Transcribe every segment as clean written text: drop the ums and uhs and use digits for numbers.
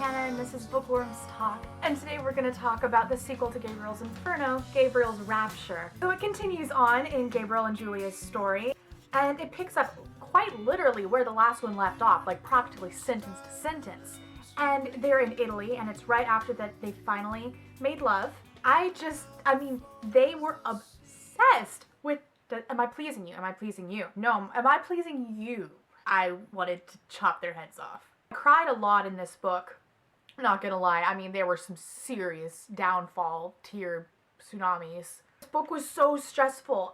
Hannah, and this is Bookworms Talk. And today we're going to talk about the sequel to Gabriel's Inferno, Gabriel's Rapture. So it continues on in Gabriel and Julia's story, and it picks up quite literally where the last one left off, like practically sentence to sentence. And they're in Italy, and it's right after that they finally made love. They were obsessed with am I pleasing you? Am I pleasing you? No, am I pleasing you? I wanted to chop their heads off. I cried a lot in this book. I'm not gonna lie. I mean, there were some serious downfall tear tsunamis. This book was so stressful.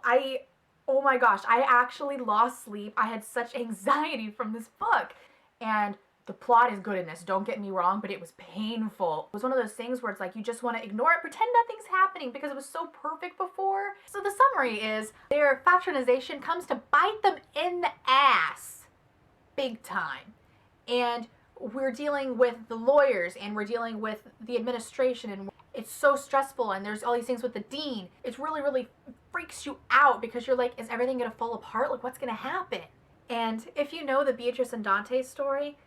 Oh my gosh, I actually lost sleep. I had such anxiety from this book. And the plot is good in this, don't get me wrong, but it was painful. It was one of those things where it's like you just want to ignore it, pretend nothing's happening because it was so perfect before. So the summary is their fraternization comes to bite them in the ass. Big time. And we're dealing with the lawyers and we're dealing with the administration, and it's so stressful, and there's all these things with the dean. It really, really freaks you out because you're like, is everything gonna fall apart? Like, what's gonna happen? And if you know the Beatrice and Dante story,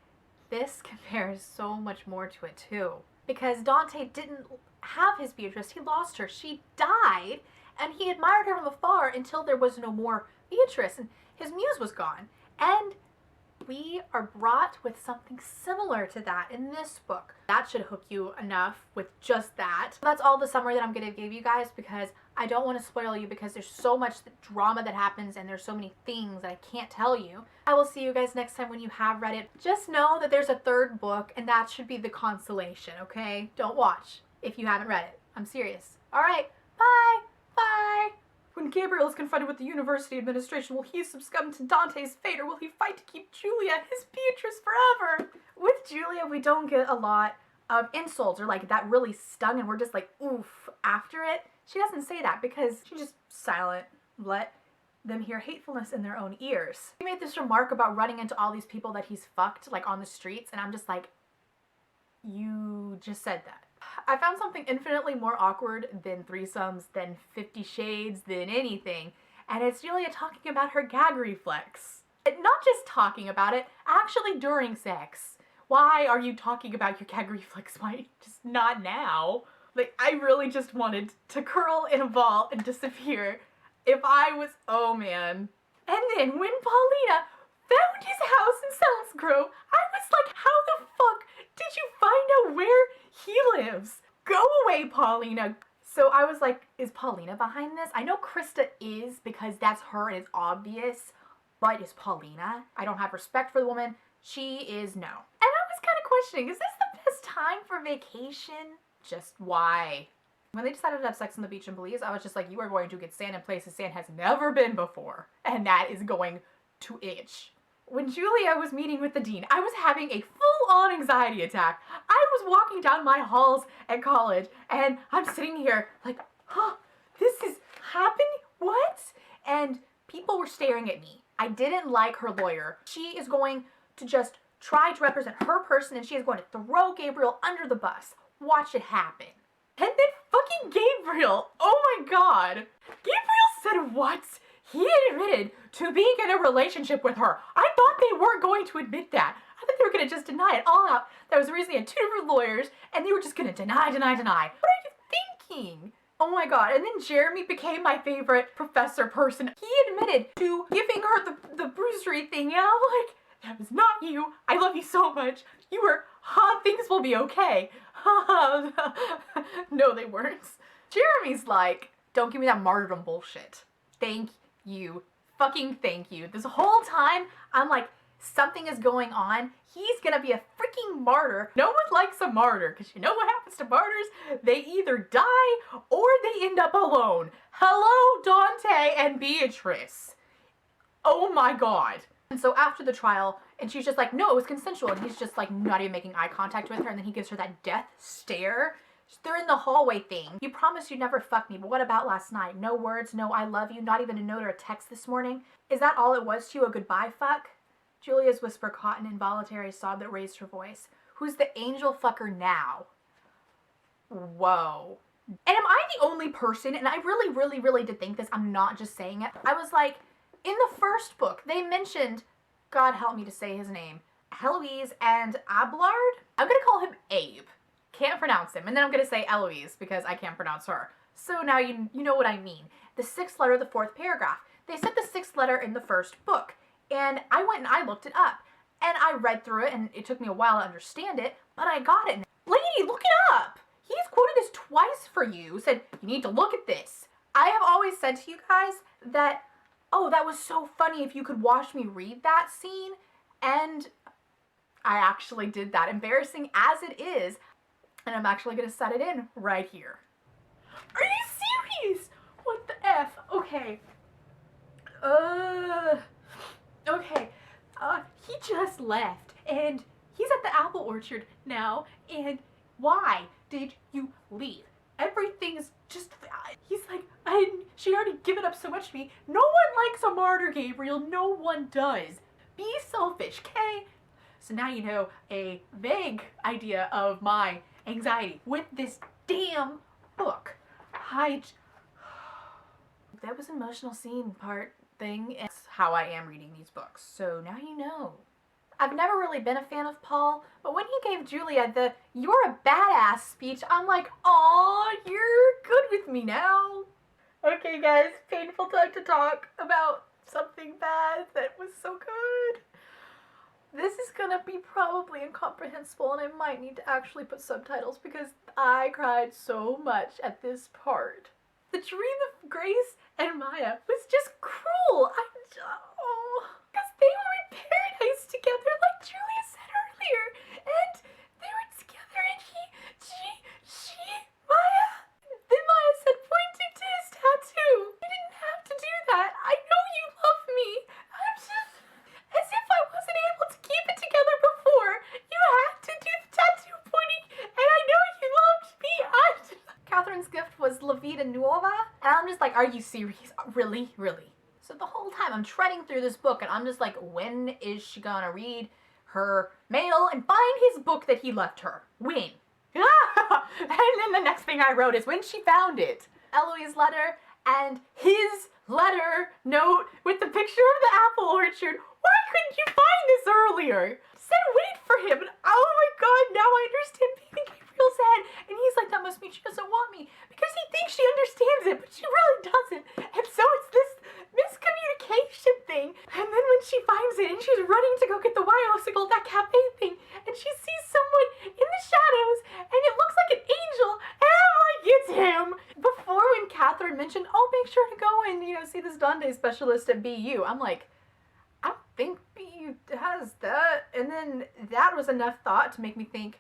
this compares so much more to it too. Because Dante didn't have his Beatrice, he lost her. She died, and he admired her from afar until there was no more Beatrice, and his muse was gone. And we are brought with something similar to that in this book. That should hook you enough with just that. That's all the summary that I'm going to give you guys, because I don't want to spoil you, because there's so much drama that happens and there's so many things that I can't tell you. I will see you guys next time when you have read it. Just know that there's a third book, and that should be the consolation, okay? Don't watch if you haven't read it. I'm serious. Alright, bye! Bye! When Gabriel is confronted with the university administration, will he succumb to Dante's fate, or will he fight to keep Julia, his Beatrice, forever? With Julia, we don't get a lot of insults, or like that really stung and we're just like, oof, after it. She doesn't say that because she's just silent. Let them hear hatefulness in their own ears. He made this remark about running into all these people that he's fucked, like on the streets, and I'm just like, you just said that. I found something infinitely more awkward than threesomes, than 50 Shades, than anything, and it's Julia talking about her gag reflex. And not just talking about it, actually during sex. Why are you talking about your gag reflex? Why just not now? Like, I really just wanted to curl in a ball and disappear if I was, oh man. And then when Paulina found his house in Sells Grove, I was like, how the fuck did you find out where he lives? Go away, Paulina. So I was like, is Paulina behind this? I know Krista is, because that's her and it's obvious, but is Paulina? I don't have respect for the woman. She is no. And I was kind of questioning, is this the best time for vacation? Just why? When they decided to have sex on the beach in Belize, I was just like, you are going to get sand in places sand has never been before, and that is going to itch. When Julia was meeting with the dean, I was having a full-on anxiety attack. I was walking down my halls at college, and I'm sitting here like, huh, this is happening? What? And people were staring at me. I didn't like her lawyer. She is going to just try to represent her person, and she is going to throw Gabriel under the bus. Watch it happen. And then fucking Gabriel, oh my god. Gabriel said what? He admitted to being in a relationship with her. I thought they weren't going to admit that. I thought they were going to just deny it all out. That was the reason they had two different lawyers, and they were just going to deny. What are you thinking? Oh my god. And then Jeremy became my favorite professor person. He admitted to giving her the bruisery thing, and I'm like, that was not you. I love you so much. You were, things will be okay. No, they weren't. Jeremy's like, don't give me that martyrdom bullshit. Thank you. Fucking thank you. This whole time, I'm like, something is going on. He's gonna be a freaking martyr. No one likes a martyr, because you know what happens to martyrs? They either die or they end up alone. Hello, Dante and Beatrice. Oh my god. And so after the trial, and she's just like, no, it was consensual. And he's just like not even making eye contact with her. And then he gives her that death stare. They're in the hallway thing. You promised you'd never fuck me, but what about last night? No words, no I love you, not even a note or a text this morning? Is that all it was to you, a goodbye fuck? Julia's whisper caught an involuntary sob that raised her voice. Who's the angel fucker now? Whoa. And am I the only person, and I really, really, really did think this, I'm not just saying it. I was like, in the first book, they mentioned, God help me to say his name, Heloise and Abelard. I'm gonna call him Abe. Can't pronounce him. And then I'm gonna say Eloise because I can't pronounce her. So now you know what I mean. The sixth letter of the fourth paragraph. They said the sixth letter in the first book. And I went and I looked it up. And I read through it, and it took me a while to understand it, but I got it. Lady, look it up! He's quoted this twice for you, said, you need to look at this. I have always said to you guys that, oh, that was so funny if you could watch me read that scene, and I actually did that, embarrassing as it is, and I'm actually going to set it in right here. Are you serious? What the F? Okay. Okay. He just left, and he's at the apple orchard now, and why did you leave? Everything's just, he's like, she already given up so much to me. No one likes a martyr, Gabriel. No one does. Be selfish, okay? So now you know a vague idea of my anxiety with this damn book. That was an emotional scene part thing. It's how I am reading these books. So now you know. I've never really been a fan of Paul, but when he gave Julia the "you're a badass" speech, I'm like, aw, you're good with me now. Okay guys, painful time to talk about something bad that was so good. This is gonna be probably incomprehensible, and I might need to actually put subtitles because I cried so much at this part. The dream of Grace and Maya was just cruel. Because they were in paradise together, like Julia said earlier, and they were together, and Maya. Then Maya said, pointing to his tattoo, "You didn't have to do that. I know you love me. I'm just, as if I wasn't able to keep it together before. You had to do the tattoo pointing, and I know you loved me." Catherine's gift was La Vida Nuova, and I'm just like, are you serious? Really? Really? So the whole time I'm treading through this book, and I'm just like, when is she gonna read her mail and find his book that he left her? When? And then the next thing I wrote is when she found it. Eloise's letter and his letter note with the picture of the apple orchard. Why couldn't you find this earlier? Said wait for him, and oh my god, now I understand baby Gabriel's head. And he's like, that must mean she doesn't want me. Because he thinks she understands it, but she really doesn't. And so it's this miscommunication thing. And then when she finds it, and she's running to go get the wirelessicle, that cafe thing, and she sees someone in the shadows, and it looks like an angel, and I'm like, it's him. Before, when Catherine mentioned, oh, make sure to go and, see this Dante specialist at BU, I'm like, I don't think BU has that. And then that was enough thought to make me think,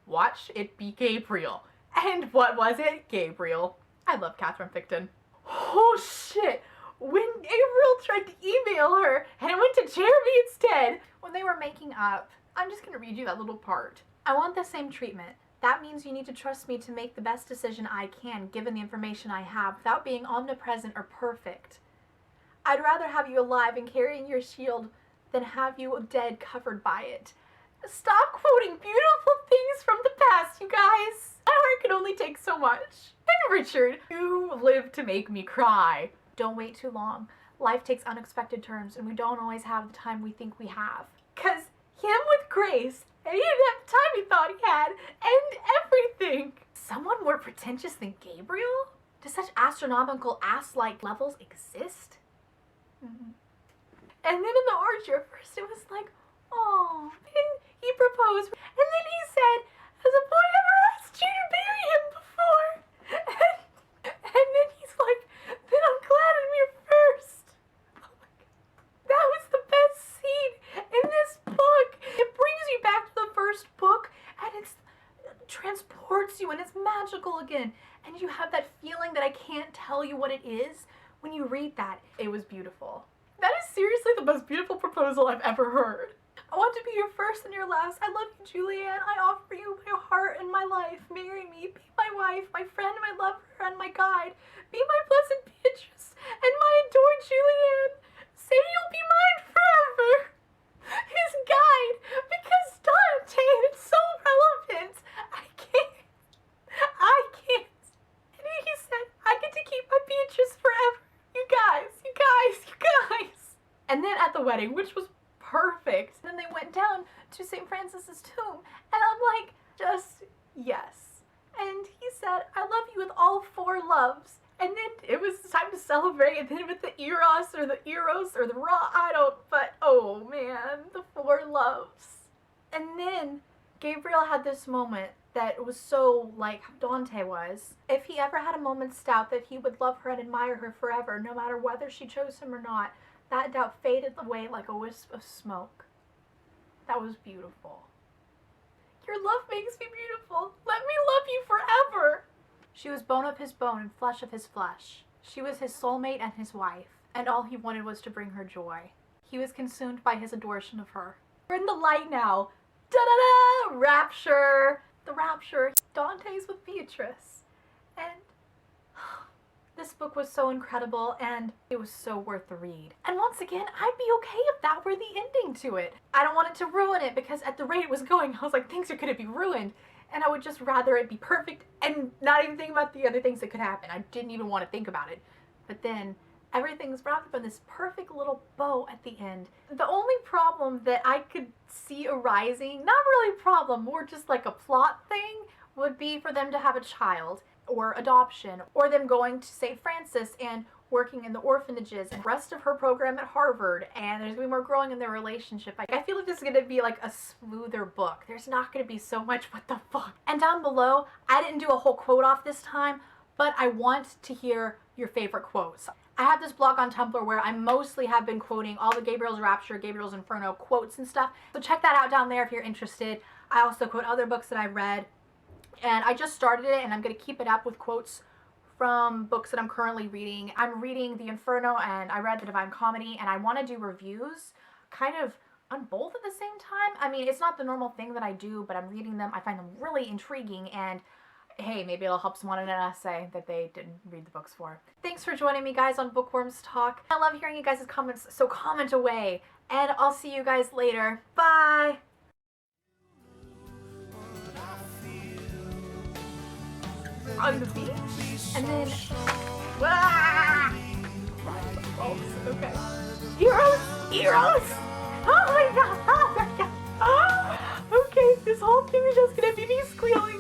watch it be Gabriel. And what was it? Gabriel. I love Catherine Ficton. Oh shit! When Gabriel tried to email her and it went to Jeremy instead. When they were making up, I'm just gonna read you that little part. I want the same treatment. That means you need to trust me to make the best decision I can given the information I have without being omnipresent or perfect. I'd rather have you alive and carrying your shield than have you dead covered by it. Stop quoting beautiful things from the past, you guys. My heart can only take so much. And Richard, you live to make me cry. Don't wait too long. Life takes unexpected turns, and we don't always have the time we think we have. 'Cause him with Grace, and he didn't have the time he thought he had, and everything. Someone more pretentious than Gabriel? Do such astronomical ass-like levels exist? Mm-hmm. And then in the orchard, first it was like, oh, and he proposed, and then he said, has a boy ever asked you to marry him before? And then he's like, then I'm glad I'm your first. Oh my god. That was the best scene in this book. It brings you back to the first book, and it transports you, and it's magical again. And you have that feeling that I can't tell you what it is when you read that. It was beautiful. That is seriously the most beautiful proposal I've ever heard. I want to be your first and your last. I love you, Julianne. I offer you my heart and my life. Marry me. Be my wife, my friend, my lover, and my guide. Be my blessed Beatrice and my adored Julianne. Say you'll be mine forever. His guide. Because Dante, it's so relevant. I can't. And he said, I get to keep my Beatrice forever. You guys. And then at the wedding, which was perfect. Then they went down to St. Francis's tomb. And I'm like, just yes. And he said, I love you with all 4 loves. And then it was time to celebrate, and then with the Eros or the Ra, I don't, but oh man, the 4 loves. And then Gabriel had this moment that was so like Dante was. If he ever had a moment's doubt that he would love her and admire her forever, no matter whether she chose him or not, that doubt faded away like a wisp of smoke. That was beautiful. Your love makes me beautiful. Let me love you forever. She was bone of his bone and flesh of his flesh. She was his soulmate and his wife, and all he wanted was to bring her joy. He was consumed by his adoration of her. We're in the light now. Da-da-da! Rapture! The rapture. Dante's with Beatrice. And this book was so incredible, and it was so worth the read. And once again, I'd be okay if that were the ending to it. I don't want it to ruin it, because at the rate it was going, I was like, things are gonna be ruined. And I would just rather it be perfect and not even think about the other things that could happen. I didn't even want to think about it. But then everything's wrapped up in this perfect little bow at the end. The only problem that I could see arising, not really a problem, more just like a plot thing, would be for them to have a child, or adoption, or them going to St. Francis and working in the orphanages and the rest of her program at Harvard, and there's gonna be more growing in their relationship. Like, I feel like this is gonna be like a smoother book. There's not gonna be so much what the fuck. And down below, I didn't do a whole quote off this time, but I want to hear your favorite quotes. I have this blog on Tumblr where I mostly have been quoting all the Gabriel's Rapture, Gabriel's Inferno quotes and stuff, so check that out down there if you're interested. I also quote other books that I've read, and I just started it, and I'm gonna keep it up with quotes from books that I'm currently reading. I'm reading The Inferno, and I read The Divine Comedy, and I want to do reviews kind of on both at the same time. I mean, it's not the normal thing that I do, but I'm reading them. I find them really intriguing, and hey, maybe it'll help someone in an essay that they didn't read the books for. Thanks for joining me, guys, on Bookworms Talk. I love hearing you guys' comments, so comment away, and I'll see you guys later. Bye! On the beach, and then okay. Eros! Oh my god! Okay, this whole thing is just gonna be me squealing.